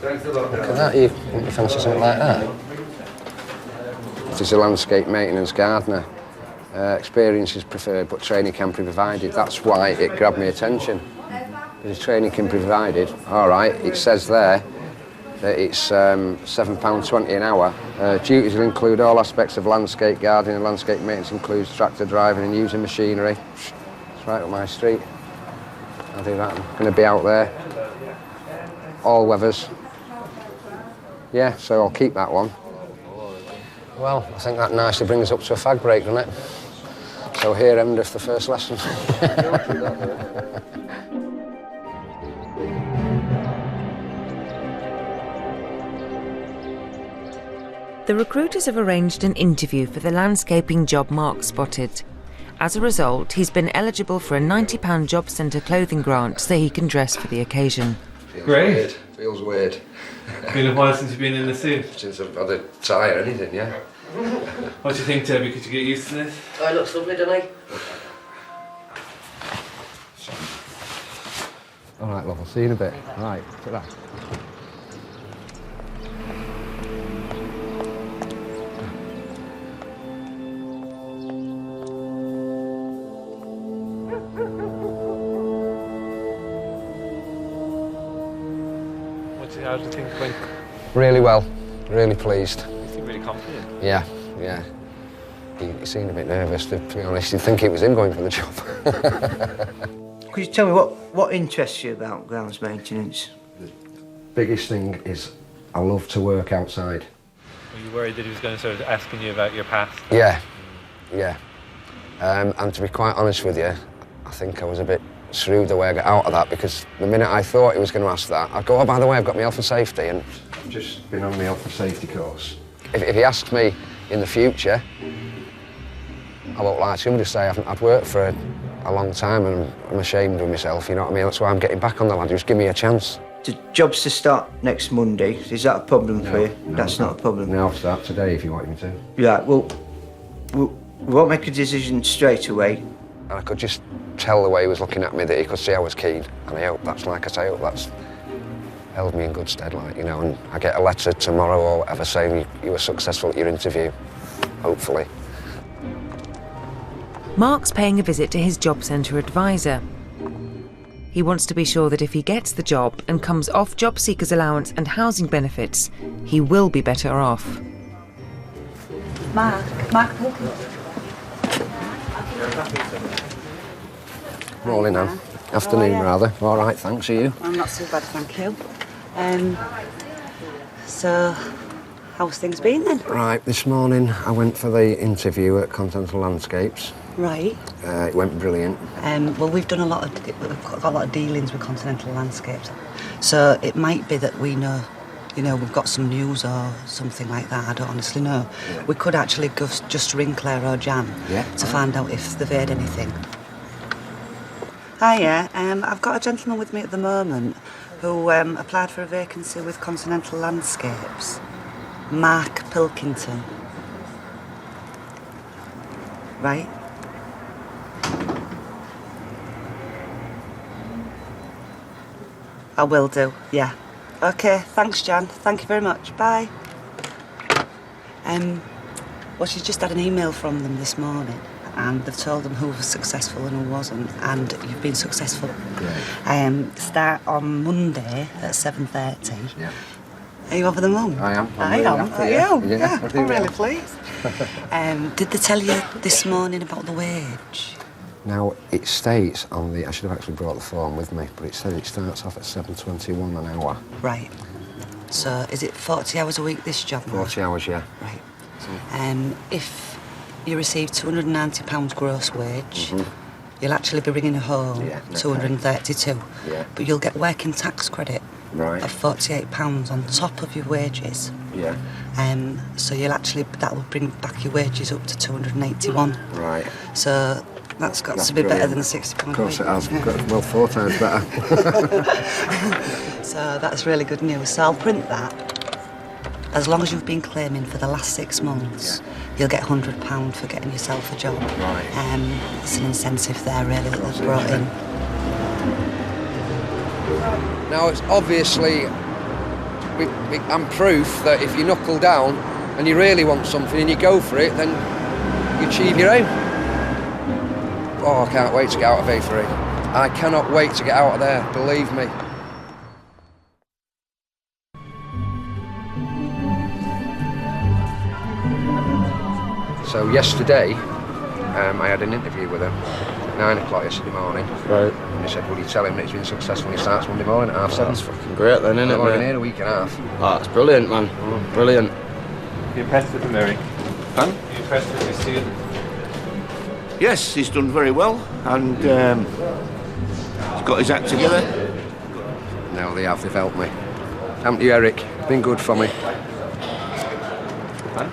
Look at that, you fancy something like that? He's a landscape maintenance gardener. Experience is preferred, but training can be provided. That's why it grabbed my attention. Because training can be provided. All right, it says there that it's £7.20 an hour. Duties will include all aspects of landscape gardening and landscape maintenance, includes tractor driving and using machinery. It's right up my street. I'll do that. I'm going to be out there. All weathers. Yeah, so I'll keep that one. Well, I think that nicely brings us up to a fag break, doesn't it? So here endeth the first lesson. The recruiters have arranged an interview for the landscaping job Mark spotted. As a result, he's been eligible for a £90 job centre clothing grant so he can dress for the occasion. Great. Feels weird. Been a while since you've been in the suit? Since I've had a tie or anything, yeah. What do you think, Debbie? Could you get used to this? Oh, it looks lovely, doesn't it? All right, love, I'll see you in a bit. All right, put that. How do you think it went? Really well, really pleased. You seem really confident. Yeah. He seemed a bit nervous, to be honest. You'd think it was him going for the job. Could you tell me what interests you about grounds maintenance? The biggest thing is I love to work outside. Were you worried that he was going to start asking you about your past? Yeah. And to be quite honest with you, I think I was a bit shrewd the way I got out of that, because the minute I thought he was going to ask that, I'd go, oh, by the way, I've got my health and safety, and I've just been on my health and safety course. If he asked me in the future, I won't lie to him, just say I've worked for a long time and I'm ashamed of myself, you know what I mean? That's why I'm getting back on the ladder, just give me a chance. The job's to start next Monday. Is that a problem for you? No, That's not a problem. No, I'll start today if you want me to. Right, well, we won't make a decision straight away. And I could just tell the way he was looking at me that he could see I was keen. And I hope that's, like I say, I hope that's held me in good stead, like, you know, and I get a letter tomorrow or whatever saying you were successful at your interview, hopefully. Mark's paying a visit to his job centre advisor. He wants to be sure that if he gets the job and comes off job seekers allowance and housing benefits, he will be better off. Mark Pilkington. Morning, Anne. Afternoon, rather. All right, thanks. Are you? I'm not so bad, thank you. So, how's things been then? Right, this morning I went for the interview at Continental Landscapes. Right. It went brilliant. Well, we've got a lot of dealings with Continental Landscapes, so it might be that we know, you know, we've got some news or something like that. I don't honestly know. Yeah. We could actually just ring Claire or Jan to find out if they've heard anything. Hiya, I've got a gentleman with me at the moment who applied for a vacancy with Continental Landscapes. Mark Pilkington. Right? I will do, yeah. OK, thanks, Jan. Thank you very much. Bye. Well, she's just had an email from them this morning, and they've told them who was successful and who wasn't, and you've been successful. Great. Start on Monday at 7:30. Yeah. Are you over the moon? I am. I am. Are you? Yeah, I'm really pleased. Did they tell you this morning about the wage? Now, it states on the... I should have actually brought the form with me, but it says it starts off at £7.21 an hour. Right. So, is it 40 hours a week, this job? 40 hours, yeah. Right. If you receive £290 gross wage, you'll actually be bringing home 232. Yeah. But you'll get working tax credit Right. of £48 on top of your wages. Yeah. So that will bring back your wages up to 281. Right. So that's got to be better than £60 Of course a it week. has. Well, 4 times better. So that's really good news. So I'll print that. As long as you've been claiming for the last 6 months, you'll get £100 for getting yourself a job. Right. It's an incentive there, really, that they've brought in. Now, it's obviously I'm proof that if you knuckle down and you really want something and you go for it, then you achieve your aim. Oh, I can't wait to get out of A3. I cannot wait to get out of there, believe me. So yesterday, I had an interview with him at 9 o'clock yesterday morning. Right. And he said, will you tell him that he's been successful when he starts Monday morning at 7:30? That's fucking great then, isn't it, I've only mate? been here a week and a half. Oh, that's brilliant, man. Brilliant. You impressed with him, Eric? Huh? You impressed with your student? Yes, he's done very well, and he's got his act together. No, they have. They've helped me. Haven't you, Eric? Been good for me.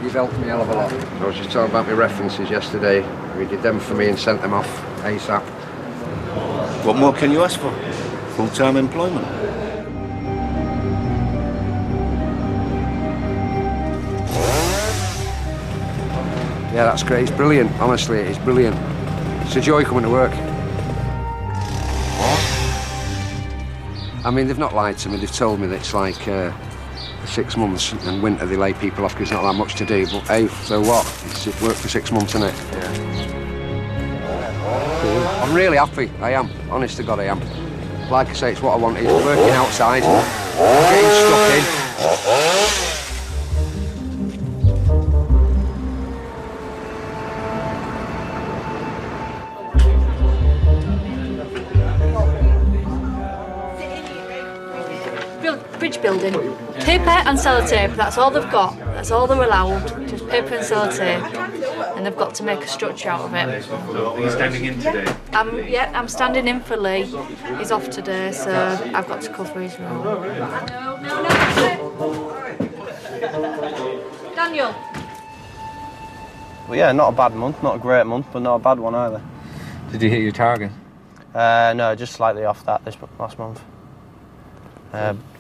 You've helped me a hell of a lot. I was just talking about my references yesterday. We did them for me and sent them off ASAP. What more can you ask for? Full-time employment. Yeah, that's great. It's brilliant. Honestly, it's brilliant. It's a joy coming to work. I mean, they've not lied to me. They've told me that it's like 6 months, and winter they lay people off because there's not that much to do. But hey, so what? It's work for 6 months, isn't it? Yeah. I'm really happy. I am. Honest to God, I am. Like I say, it's what I wanted. Working outside, getting stuck in. Bridge building. Paper and sellotape, that's all they've got. That's all they're allowed. Just paper and sellotape. And they've got to make a structure out of it. Are you standing in today? I'm standing in for Lee. He's off today, so I've got to cover his role. No. Daniel. Well, yeah, not a bad month, not a great month, but not a bad one either. Did you hit your target? No, just slightly off that last month.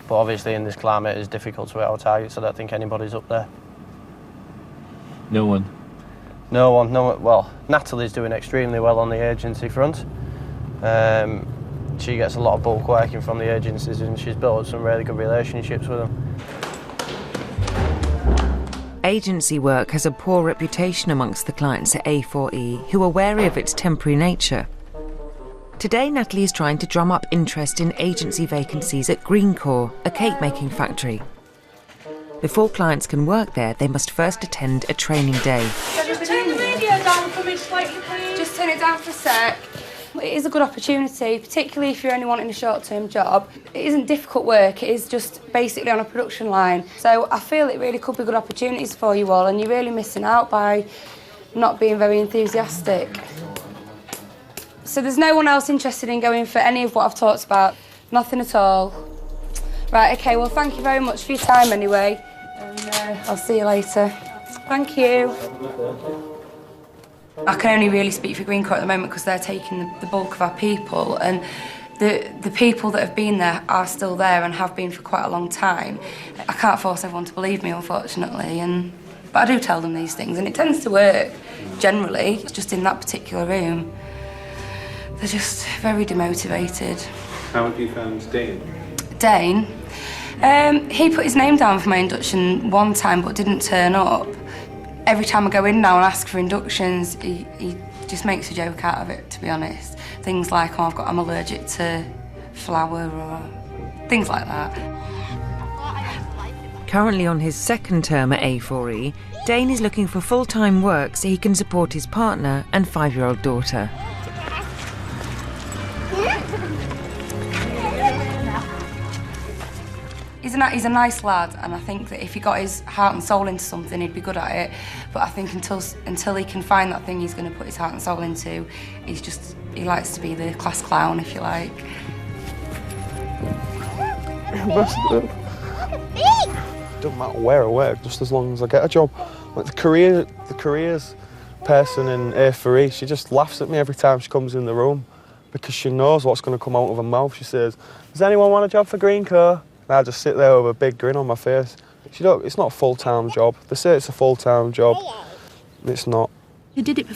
But obviously in this climate it's difficult to hit our targets. I don't think anybody's up there. No one? No one. Well, Natalie's doing extremely well on the agency front. She gets a lot of bulk working from the agencies and she's built up some really good relationships with them. Agency work has a poor reputation amongst the clients at A4E, who are wary of its temporary nature. Today, Natalie is trying to drum up interest in agency vacancies at Greencore, a cake-making factory. Before clients can work there, they must first attend a training day. Just turn the radio down for me slightly, please. Just turn it down for a sec. It is a good opportunity, particularly if you're only wanting a short-term job. It isn't difficult work, it is just basically on a production line. So I feel it really could be good opportunities for you all, and you're really missing out by not being very enthusiastic. So there's no one else interested in going for any of what I've talked about? Nothing at all? Right, OK, well, thank you very much for your time anyway. And I'll see you later. Thank you. I can only really speak for Greencore at the moment because they're taking the bulk of our people, and the people that have been there are still there and have been for quite a long time. I can't force everyone to believe me, unfortunately, but I do tell them these things, and it tends to work, generally. It's just in that particular room. They're just very demotivated. How have you found Dane? Dane? He put his name down for my induction one time but didn't turn up. Every time I go in now and ask for inductions, he just makes a joke out of it, to be honest. Things like, oh, I'm allergic to flour or things like that. Currently on his second term at A4E, Dane is looking for full-time work so he can support his partner and 5-year-old daughter. He's a nice lad, and I think that if he got his heart and soul into something, he'd be good at it. But I think until he can find that thing he's going to put his heart and soul into, he likes to be the class clown, if you like. Doesn't matter where I work, just as long as I get a job. Like the careers person in A4E, she just laughs at me every time she comes in the room because she knows what's going to come out of her mouth. She says, "Does anyone want a job for Greencore?" And I just sit there with a big grin on my face. It's not a full-time job. They say it's a full-time job. It's not. You did it before.